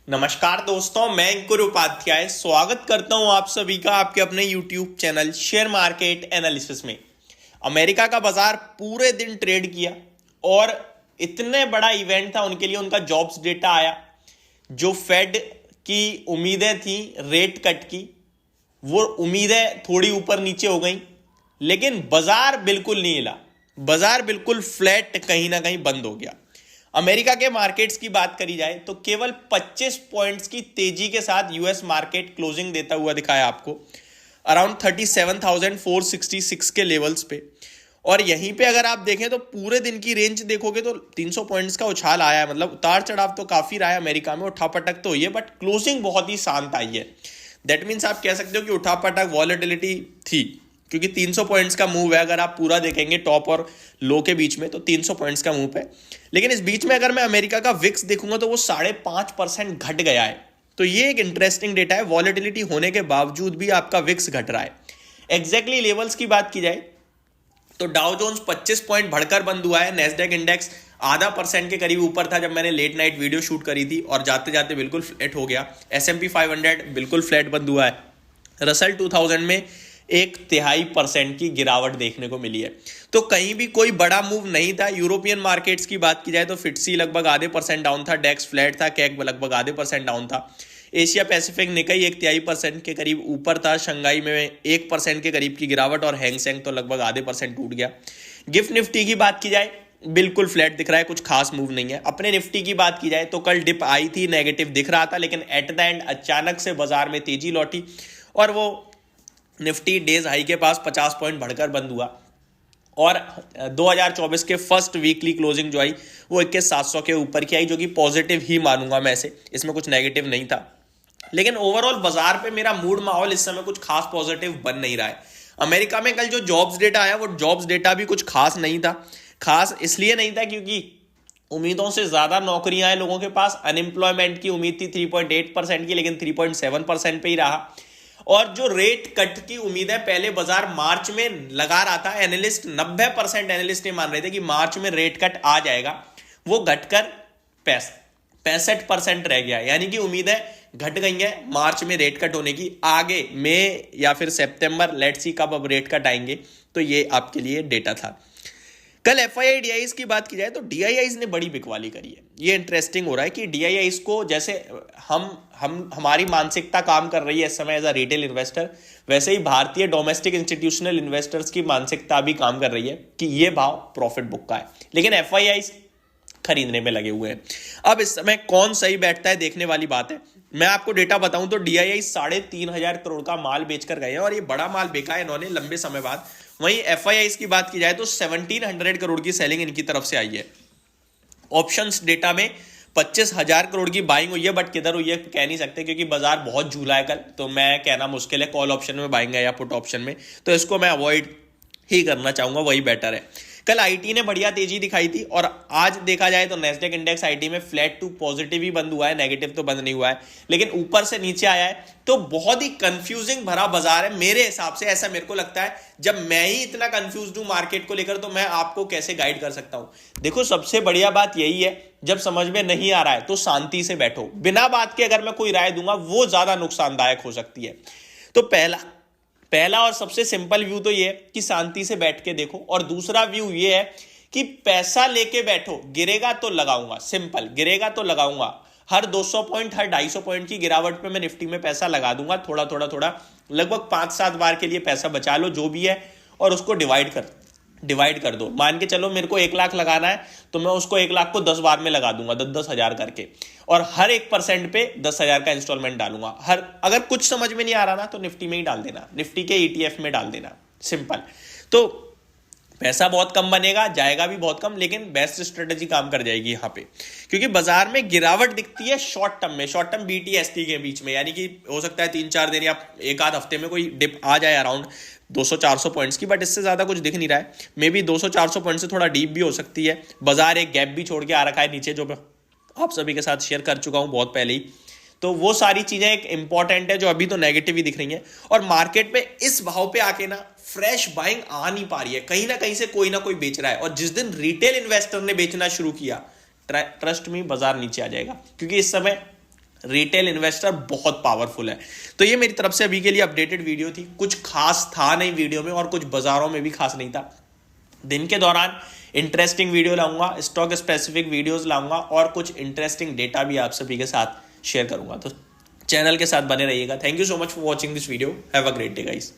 नमस्कार दोस्तों, मैं अंकुर उपाध्याय स्वागत करता हूं आप सभी का आपके अपने YouTube channel share market analysis में। अमेरिका का बाजार पूरे दिन ट्रेड किया और इतने बड़ा इवेंट था उनके लिए, उनका जॉब्स डेटा आया। जो फेड की उम्मीदें थी रेट कट की, वो उम्मीदें थोड़ी ऊपर नीचे हो गई, लेकिन बाजार बिल्कुल नहीं हिला। बाजार बिल्कुल फ्लैट कहीं ना कहीं बंद हो गया। अमेरिका के मार्केट्स की बात करी जाए तो केवल 25 पॉइंट्स की तेजी के साथ यूएस मार्केट क्लोजिंग देता हुआ दिखाया आपको अराउंड 37,466 के लेवल्स पे। और यहीं पे अगर आप देखें तो पूरे दिन की रेंज देखोगे तो 300 पॉइंट्स का उछाल आया है। मतलब उतार चढ़ाव तो काफी रहा है अमेरिका में, उठापटक तो हुई है, बट क्लोजिंग बहुत ही शांत आई है। दैट मीन्स आप कह सकते हो कि उठापटक वॉलेटिलिटी थी, क्योंकि 300 पॉइंट्स का मूव है। अगर आप पूरा देखेंगे टॉप और लो के बीच में तो 300 पॉइंट्स का मूव है। लेकिन इस बीच में अगर मैं अमेरिका का विक्स देखूंगा तो वो 5.5% घट गया है। तो ये एक इंटरेस्टिंग डेटा है। वॉलेटिलिटी होने के बावजूद भी आपका विक्स घट रहा है। एग्जैक्टली लेवल्स की बात की जाए तो डाउ जोन्स 25 पॉइंट बढ़कर बंद हुआ है। नेस्डेक इंडेक्स 0.5% के करीब ऊपर था जब मैंने लेट नाइट वीडियो शूट करी थी, और जाते जाते बिल्कुल फ्लैट हो गया। S&P 500 बिल्कुल फ्लैट बंद हुआ है। रसल 2000 में 0.1% की गिरावट देखने को मिली है। तो कहीं भी कोई बड़ा मूव नहीं था। यूरोपियन मार्केट्स की बात की जाए तो फिट्सी लगभग 0.5% डाउन था, डेक्स फ्लैट था, कैक लगभग 0.5% डाउन था। एशिया पैसिफिक निकाई 0.1% के करीब ऊपर था, शंघाई में 1% के करीब की गिरावट, और हैंगसेंग तो लगभग 0.5% टूट गया। गिफ्ट निफ्टी की बात की जाए बिल्कुल फ्लैट दिख रहा है, कुछ खास मूव नहीं है। अपने निफ्टी की बात की जाए तो कल डिप आई थी, नेगेटिव दिख रहा था, लेकिन एट द एंड अचानक से बाजार में तेजी लौटी और वो निफ्टी डेज हाई के पास 50 पॉइंट बढ़कर बंद हुआ। और 2024 के फर्स्ट वीकली क्लोजिंग जो आई वो 21,700 के ऊपर की आई, जो कि पॉजिटिव ही मानूंगा मैं इसे, इसमें कुछ नेगेटिव नहीं था। लेकिन ओवरऑल बाजार पे मेरा मूड माहौल इस समय कुछ खास पॉजिटिव बन नहीं रहा है। अमेरिका में कल जो जॉब्स डेटा आया वो जॉब्स डेटा भी कुछ खास नहीं था। खास इसलिए नहीं था क्योंकि उम्मीदों से ज्यादा नौकरियां हैं लोगों के पास। अनएम्प्लॉयमेंट की उम्मीद थी 3.8% की, लेकिन 3.7% पे ही रहा। और जो रेट कट की उम्मीद है पहले बाजार मार्च में लगा रहा था, एनालिस्ट 90% एनालिस्ट ये मान रहे थे कि मार्च में रेट कट आ जाएगा, वो घटकर 65% रह गया। यानी कि उम्मीदें घट गई हैं मार्च में रेट कट होने की। आगे मई या फिर सितंबर, लेट्स सी कब अब रेट कट आएंगे। तो ये आपके लिए डेटा था। कल FII DIIs की बात की जाए तो DIIs ने बड़ी बिकवाली करी है। ये इंटरेस्टिंग हो रहा है कि DIIs को, जैसे हमारी मानसिकता काम कर रही है इस समय एज अ रिटेल इन्वेस्टर, वैसे ही भारतीय डोमेस्टिक इंस्टीट्यूशनल इन्वेस्टर्स की मानसिकता भी काम कर रही है कि ये भाव प्रॉफिट बुक का है, लेकिन FIIs खरीदने में लगे हुए हैं। अब इस समय कौन सही बैठता है देखने वाली बात है। मैं आपको डेटा बताऊं तो DII 3,500 करोड़ का माल बेचकर गए हैं, और ये बड़ा माल बेचा है इन्होंने लंबे समय बाद। वहीं FIIs की बात की जाए तो 1,700 करोड़ की सेलिंग इनकी तरफ से आई है। ऑप्शंस डेटा में 25,000 करोड़ की बाइंग हुई है, बट किधर हुई है कह नहीं सकते क्योंकि बाजार बहुत झूला है कल, तो मैं कहना मुश्किल है कॉल ऑप्शन में बाइंग है या पुट ऑप्शन में, तो इसको मैं अवॉइड ही करना चाहूंगा, वही बेटर है। कल आईटी ने बढ़िया तेजी दिखाई थी, और आज देखा जाए तो नेस्डेक इंडेक्स आईटी में फ्लैट टू पॉजिटिव ही बंद हुआ है, नेगेटिव तो बंद नहीं हुआ है, लेकिन ऊपर से नीचे आया है। तो बहुत ही कंफ्यूजिंग भरा बाजार है मेरे हिसाब से, ऐसा मेरे को लगता है। जब मैं ही इतना कंफ्यूज हूं मार्केट को लेकर तो मैं आपको कैसे गाइड कर सकता हूं। देखो, सबसे बढ़िया बात यही है, जब समझ में नहीं आ रहा है तो शांति से बैठो। बिना बात के अगर मैं कोई राय दूंगा वो ज्यादा नुकसानदायक हो सकती है। तो पहला और सबसे सिंपल व्यू तो ये है कि शांति से बैठ के देखो, और दूसरा व्यू ये है कि पैसा लेके बैठो, गिरेगा तो लगाऊंगा। सिंपल, गिरेगा तो लगाऊंगा। हर 200 पॉइंट, हर 250 पॉइंट की गिरावट पे मैं निफ्टी में पैसा लगा दूंगा, थोड़ा थोड़ा थोड़ा, लगभग 5-7 बार के लिए पैसा बचा लो जो भी है, और उसको डिवाइड कर दो। मान के चलो मेरे को 1 लाख लगाना है तो मैं उसको 1 लाख को 10 बार में लगा दूंगा, 10-10 हजार करके, और हर 1% पे 10,000 का इंस्टॉलमेंट डालूंगा। अगर कुछ समझ में नहीं आ रहा ना तो निफ्टी में ही डाल देना, निफ्टी के ETF में डाल देना। सिंपल। तो पैसा बहुत कम बनेगा, जाएगा भी बहुत कम, लेकिन बेस्ट स्ट्रेटेजी काम कर जाएगी यहाँ पे, क्योंकि बाजार में गिरावट दिखती है शॉर्ट टर्म में, शॉर्ट टर्म BTST के बीच में, यानी कि हो सकता है 3-4 दिन या 1 आध हफ्ते में कोई डिप आ जाए अराउंड 200-400 पॉइंट्स की, बट इससे ज्यादा कुछ दिख नहीं रहा है। मे बी 200-400 पॉइंट से थोड़ा डीप भी हो सकती है। बाजार एक गैप भी छोड़ के आ रखा है नीचे, जो मैं आप सभी के साथ शेयर कर चुका हूं बहुत पहले ही। तो वो सारी चीजें एक इंपॉर्टेंट है जो अभी तो नेगेटिव ही दिख रही हैं, और मार्केट में इस भाव पे आके ना फ्रेश बाइंग आ नहीं पा रही है। कहीं ना कहीं से कोई ना कोई बेच रहा है, और जिस दिन रिटेल इन्वेस्टर ने बेचना शुरू किया, ट्रस्ट में बाजार नीचे आ जाएगा, क्योंकि इस समय रिटेल इन्वेस्टर बहुत पावरफुल है। तो ये मेरी तरफ से अभी के लिए अपडेटेड वीडियो थी। कुछ खास था नहीं वीडियो में और कुछ बाजारों में भी खास नहीं था। दिन के दौरान इंटरेस्टिंग वीडियो लाऊंगा, स्टॉक स्पेसिफिक वीडियोस लाऊंगा और कुछ इंटरेस्टिंग डेटा भी आप सभी के साथ शेयर करूंगा। तो चैनल के साथ बने रहिएगा। Thank you so much for watching this video. Have a great day guys.